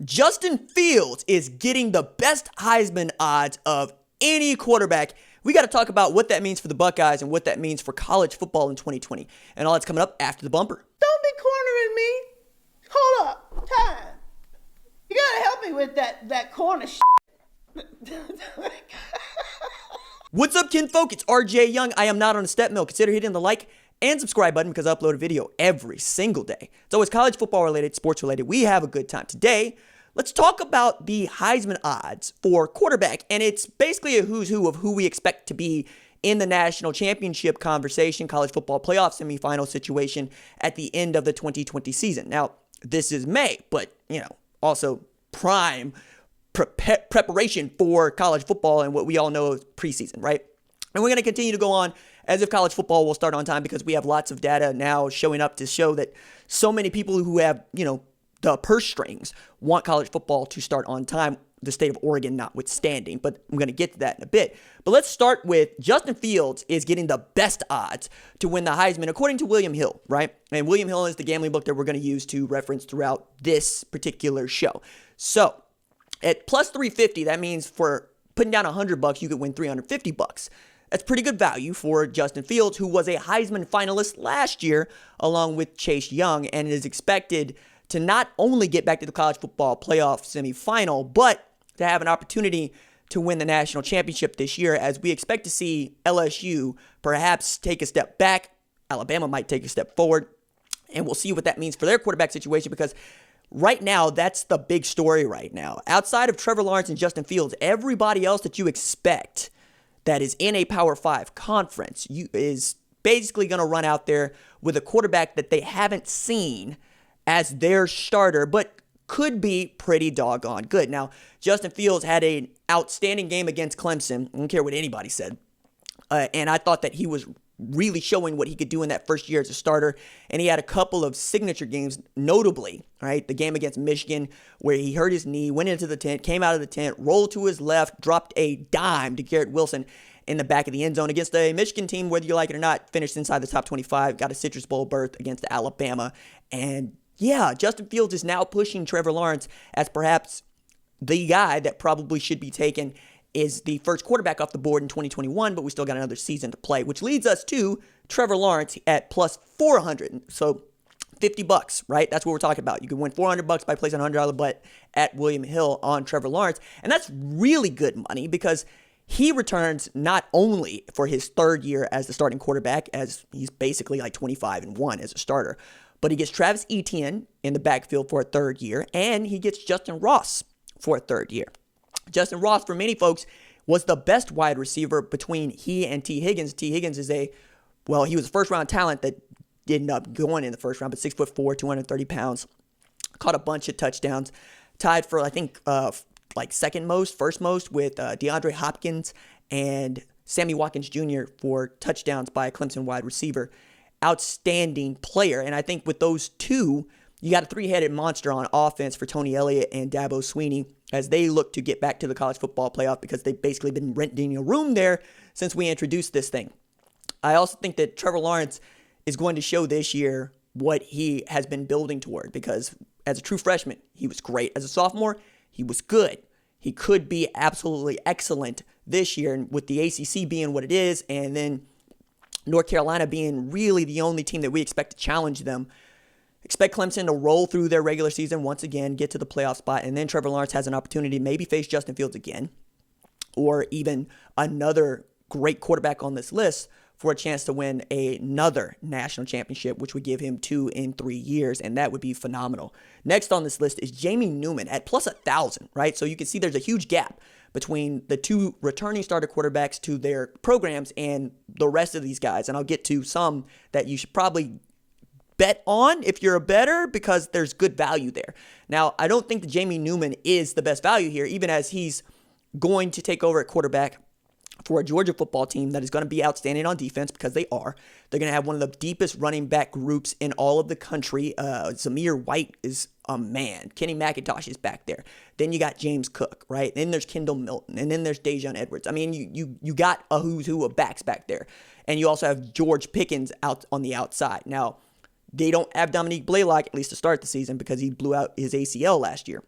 Justin Fields is getting the best Heisman odds of any quarterback. We got to talk about what that means for the Buckeyes and what that means for college football in 2020. And all that's coming up after the bumper. Don't be cornering me. Hold up. Time. You got to help me with that corner What's up, kinfolk? It's RJ Young. I am not on a step mill. Consider hitting the like and subscribe button because I upload a video every single day. It's always college football related, sports related. We have a good time. Today, let's talk about the Heisman odds for quarterback. And it's basically a who's who of who we expect to be in the national championship conversation, college football playoff semifinal situation at the end of the 2020 season. Now, this is May, but, also prime preparation for college football and what we all know is preseason, right? And we're going to continue to go on as if college football will start on time because we have lots of data now showing up to show that so many people who have, the purse strings want college football to start on time, the state of Oregon notwithstanding. But I'm going to get to that in a bit. But let's start with Justin Fields is getting the best odds to win the Heisman according to William Hill, right? And William Hill is the gambling book that we're going to use to reference throughout this particular show. So at plus 350, that means for putting down $100, you could win $350. That's pretty good value for Justin Fields, who was a Heisman finalist last year along with Chase Young and is expected to not only get back to the college football playoff semifinal, but to have an opportunity to win the national championship this year, as we expect to see LSU perhaps take a step back. Alabama might take a step forward, and we'll see what that means for their quarterback situation because right now, that's the big story right now. Outside of Trevor Lawrence and Justin Fields, everybody else that you expect that is in a Power 5 conference is basically going to run out there with a quarterback that they haven't seen as their starter, but could be pretty doggone good. Now, Justin Fields had an outstanding game against Clemson. I don't care what anybody said. And I thought that he was really showing what he could do in that first year as a starter. And he had a couple of signature games, notably, right? The game against Michigan where he hurt his knee, went into the tent, came out of the tent, rolled to his left, dropped a dime to Garrett Wilson in the back of the end zone against a Michigan team, whether you like it or not, finished inside the top 25, got a Citrus Bowl berth against Alabama. And yeah, Justin Fields is now pushing Trevor Lawrence as perhaps the guy that probably should be taken is the first quarterback off the board in 2021, but we still got another season to play, which leads us to Trevor Lawrence at plus 400. So $50, right? That's what we're talking about. You can win $400 by placing a $100 bet at William Hill on Trevor Lawrence. And that's really good money because he returns not only for his third year as the starting quarterback, as he's basically like 25-1 as a starter, but he gets Travis Etienne in the backfield for a third year, and he gets Justin Ross for a third year. Justin Ross, for many folks, was the best wide receiver between he and T. Higgins. T. Higgins is he was a first-round talent that ended up going in the first round, but 6'4", 230 pounds. Caught a bunch of touchdowns. Tied for, I think, first most with DeAndre Hopkins and Sammy Watkins Jr. for touchdowns by a Clemson wide receiver. Outstanding player. And I think with those two, you got a three-headed monster on offense for Tony Elliott and Dabo Swinney as they look to get back to the college football playoff because they've basically been renting a room there since we introduced this thing. I also think that Trevor Lawrence is going to show this year what he has been building toward because as a true freshman, he was great. As a sophomore, he was good. He could be absolutely excellent this year, and with the ACC being what it is, and then North Carolina being really the only team that we expect to challenge them. Expect Clemson to roll through their regular season once again, get to the playoff spot, and then Trevor Lawrence has an opportunity to maybe face Justin Fields again, or even another great quarterback on this list for a chance to win another national championship, which would give him 2 in 3 years, and that would be phenomenal. Next on this list is Jamie Newman at plus 1,000, right? So you can see there's a huge gap between the two returning starter quarterbacks to their programs and the rest of these guys, and I'll get to some that you should probably bet on if you're a bettor because there's good value there. Now, I don't think that Jamie Newman is the best value here, even as he's going to take over at quarterback for a Georgia football team that is going to be outstanding on defense because they are. They're going to have one of the deepest running back groups in all of the country. Zamir White is a man. Kenny McIntosh is back there. Then you got James Cook, right? Then there's Kendall Milton. And then there's Dejon Edwards. I mean, you got a who's who of backs back there. And you also have George Pickens out on the outside. Now, they don't have Dominique Blaylock, at least to start the season, because he blew out his ACL last year.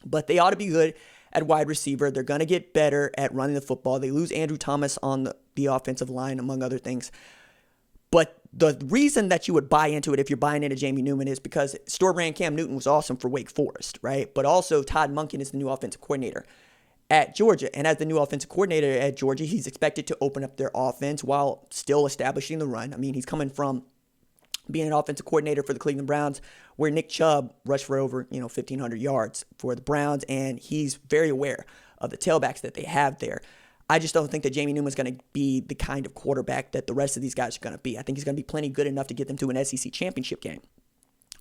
but they ought to be good at wide receiver. They're going to get better at running the football. They lose Andrew Thomas on the offensive line, among other things. But the reason that you would buy into it if you're buying into Jamie Newman is because store brand Cam Newton was awesome for Wake Forest, right? But also Todd Monken is the new offensive coordinator at Georgia. And as the new offensive coordinator at Georgia, he's expected to open up their offense while still establishing the run. I mean, he's coming from being an offensive coordinator for the Cleveland Browns, where Nick Chubb rushed for over 1,500 yards for the Browns, and he's very aware of the tailbacks that they have there. I just don't think that Jamie Newman's going to be the kind of quarterback that the rest of these guys are going to be. I think he's going to be plenty good enough to get them to an SEC championship game.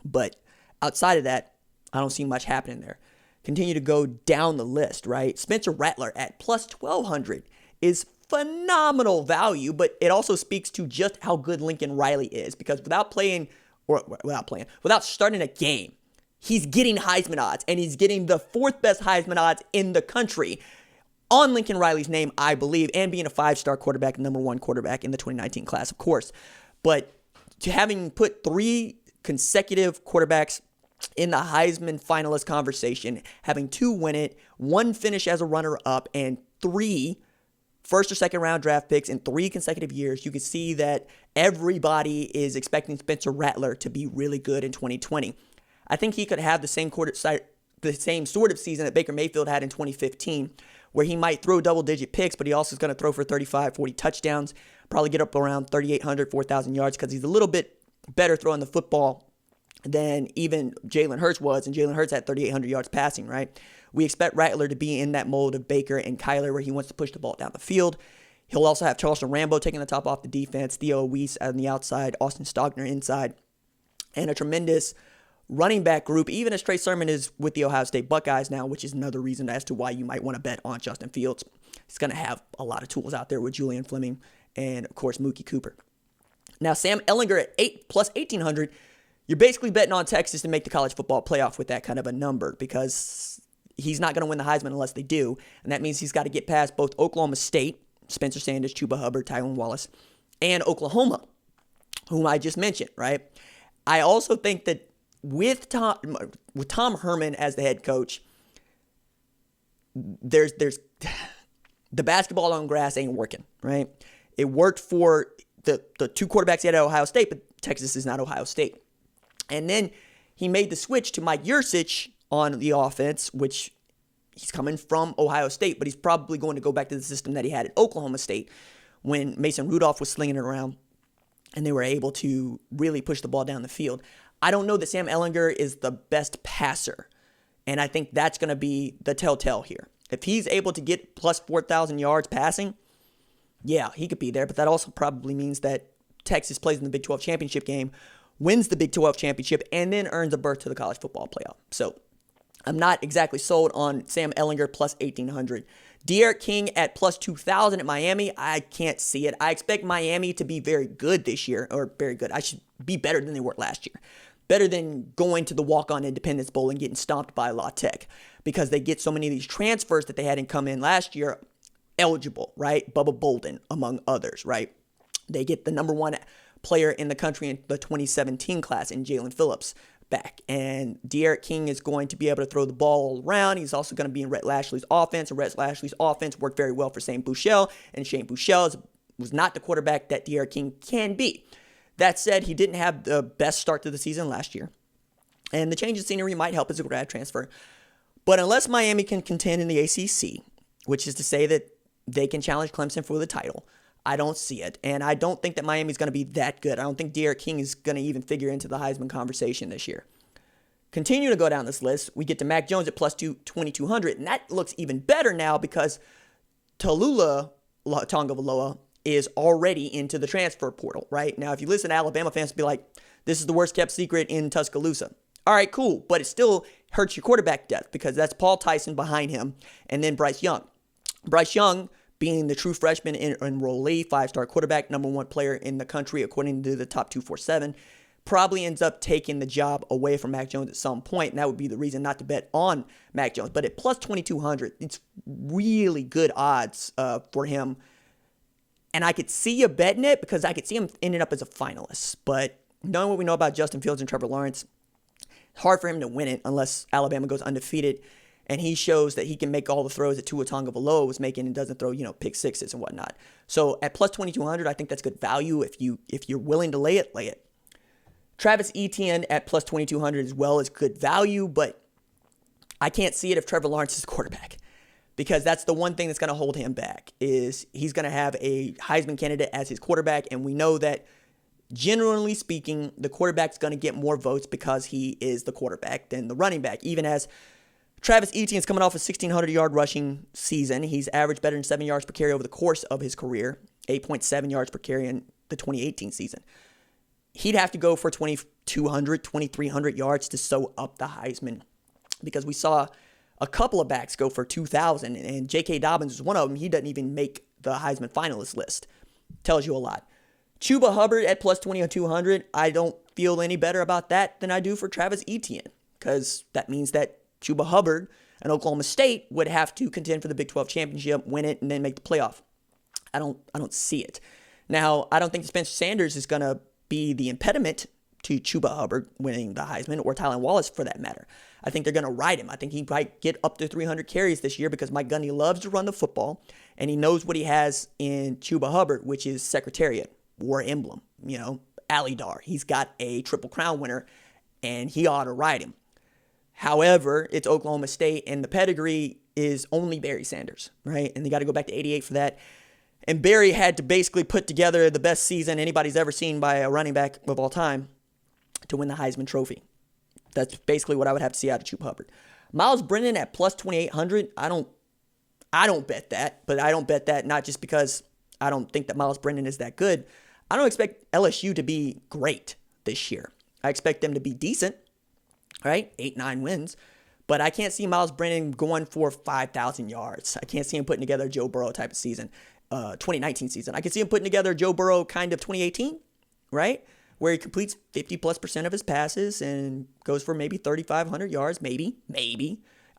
But outside of that, I don't see much happening there. Continue to go down the list, right? Spencer Rattler at plus 1,200 is phenomenal value, but it also speaks to just how good Lincoln Riley is, because without starting a game, he's getting Heisman odds, and he's getting the fourth best Heisman odds in the country on Lincoln Riley's name, I believe, and being a 5-star quarterback, number 1 quarterback in the 2019 class, of course. But to having put 3 consecutive quarterbacks in the Heisman finalist conversation, having 2 win it, 1 finish as a runner-up, and 3 first or second round draft picks in 3 consecutive years, you can see that everybody is expecting Spencer Rattler to be really good in 2020. I think he could have the same sort of season that Baker Mayfield had in 2015, where he might throw double-digit picks, but he also is going to throw for 35, 40 touchdowns, probably get up around 3,800, 4,000 yards, because he's a little bit better throwing the football than even Jalen Hurts was, and Jalen Hurts had 3,800 yards passing, right? We expect Rattler to be in that mold of Baker and Kyler, where he wants to push the ball down the field. He'll also have Charleston Rambo taking the top off the defense, Theo Weiss on the outside, Austin Stogner inside, and a tremendous running back group, even as Trey Sermon is with the Ohio State Buckeyes now, which is another reason as to why you might want to bet on Justin Fields. He's going to have a lot of tools out there with Julian Fleming and, of course, Mookie Cooper. Now, Sam Ehlinger at plus 1,800, you're basically betting on Texas to make the college football playoff with that kind of a number, because he's not going to win the Heisman unless they do, and that means he's got to get past both Oklahoma State, Spencer Sanders, Chuba Hubbard, Tylan Wallace, and Oklahoma, whom I just mentioned, right? I also think that with Tom Herman as the head coach, there's the basketball on grass ain't working, right? It worked for the 2 quarterbacks he had at Ohio State, but Texas is not Ohio State. And then he made the switch to Mike Yurcich on the offense, which he's coming from Ohio State, but he's probably going to go back to the system that he had at Oklahoma State when Mason Rudolph was slinging it around and they were able to really push the ball down the field. I don't know that Sam Ehlinger is the best passer, and I think that's going to be the telltale here. If he's able to get plus 4,000 yards passing, yeah, he could be there, but that also probably means that Texas plays in the Big 12 championship game, wins the Big 12 championship, and then earns a berth to the college football playoff. So I'm not exactly sold on Sam Ehlinger plus 1,800. De'Aaron King at plus 2,000 at Miami, I can't see it. I expect Miami to be very good this year, or very good. I should be better than they were last year. Better than going to the walk-on Independence Bowl and getting stomped by La Tech, because they get so many of these transfers that they hadn't come in last year eligible, right? Bubba Bolden, among others, right? They get the number 1 player in the country in the 2017 class in Jalen Phillips back. And De'Aaron King is going to be able to throw the ball all around. He's also going to be in Rhett Lashley's offense, and Rhett Lashley's offense worked very well for Shane Buechele, and Shane Buechele was not the quarterback that De'Aaron King can be. That said, he didn't have the best start to the season last year, and the change in scenery might help as a grad transfer. But unless Miami can contend in the ACC, which is to say that they can challenge Clemson for the title, I don't see it. And I don't think that Miami's going to be that good. I don't think De'Aaron King is going to even figure into the Heisman conversation this year. Continue to go down this list. We get to Mac Jones at plus 2,200, and that looks even better now because Tonga Valoa is already into the transfer portal, right? Now, if you listen to Alabama fans, be like, this is the worst kept secret in Tuscaloosa. All right, cool, but it still hurts your quarterback depth because that's Paul Tyson behind him and then Bryce Young. Bryce Young, being the true freshman enrollee, 5-star quarterback, number 1 player in the country according to the top 247, probably ends up taking the job away from Mac Jones at some point, and that would be the reason not to bet on Mac Jones. But at plus 2,200, it's really good odds for him. And I could see you betting it because I could see him ending up as a finalist. But knowing what we know about Justin Fields and Trevor Lawrence, it's hard for him to win it unless Alabama goes undefeated. And he shows that he can make all the throws that Tua Tagovailoa was making and doesn't throw, pick sixes and whatnot. So at plus 2,200, I think that's good value. If you're willing to lay it, lay it. Travis Etienne at plus 2,200 as well is good value, but I can't see it if Trevor Lawrence is the quarterback, because that's the one thing that's going to hold him back is he's going to have a Heisman candidate as his quarterback, and we know that generally speaking, the quarterback's going to get more votes because he is the quarterback than the running back. Even as Travis Etienne's coming off a 1,600-yard rushing season, he's averaged better than 7 yards per carry over the course of his career, 8.7 yards per carry in the 2018 season. He'd have to go for 2,200, 2,300 yards to sew up the Heisman, because we saw a couple of backs go for 2,000, and J.K. Dobbins was one of them. He doesn't even make the Heisman finalist list. Tells you a lot. Chuba Hubbard at plus 2,200, I don't feel any better about that than I do for Travis Etienne, because that means that Chuba Hubbard and Oklahoma State would have to contend for the Big 12 championship, win it, and then make the playoff. I don't see it. Now, I don't think Spencer Sanders is going to be the impediment to Chuba Hubbard winning the Heisman, or Tylan Wallace for that matter. I think they're going to ride him. I think he might get up to 300 carries this year because Mike Gundy loves to run the football, and he knows what he has in Chuba Hubbard, which is Secretariat, War Emblem, Alidar. He's got a Triple Crown winner, and he ought to ride him. However, it's Oklahoma State, and the pedigree is only Barry Sanders, right? And they got to go back to 88 for that. And Barry had to basically put together the best season anybody's ever seen by a running back of all time to win the Heisman Trophy. That's basically what I would have to see out of Chuba Hubbard. Myles Brennan at plus 2,800, I don't bet that, but I don't bet that not just because I don't think that Myles Brennan is that good. I don't expect LSU to be great this year. I expect them to be decent, right? 8-9 wins. But I can't see Myles Brennan going for 5,000 yards. I can't see him putting together a Joe Burrow type of season, 2019 season. I can see him putting together a Joe Burrow kind of 2018, right? Where he completes 50+% of his passes and goes for maybe 3,500 yards, maybe.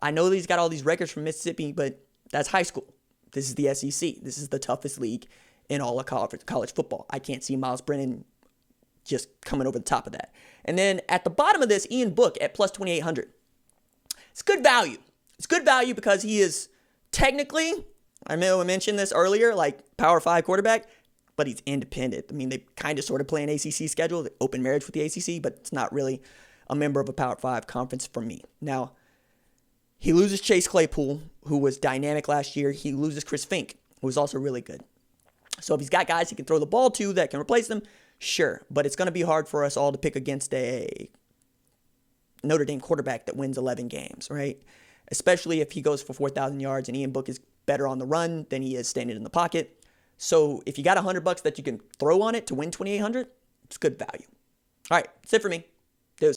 I know that he's got all these records from Mississippi, but that's high school. This is the SEC. This is the toughest league in all of college football. I can't see Myles Brennan just coming over the top of that. And then at the bottom of this, Ian Book at plus 2,800. It's good value. It's good value because he is technically, I know I mentioned this earlier, like Power 5 quarterback, but he's independent. I mean, they kind of sort of play an ACC schedule, the open marriage with the ACC, but it's not really a member of a Power 5 conference for me. Now, he loses Chase Claypool, who was dynamic last year. He loses Chris Fink, who was also really good. So if he's got guys he can throw the ball to that can replace them, sure. But it's going to be hard for us all to pick against a Notre Dame quarterback that wins 11 games, right? Especially if he goes for 4,000 yards and Ian Book is better on the run than he is standing in the pocket. So if you got $100 that you can throw on it to win 2,800, it's good value. All right, that's it for me.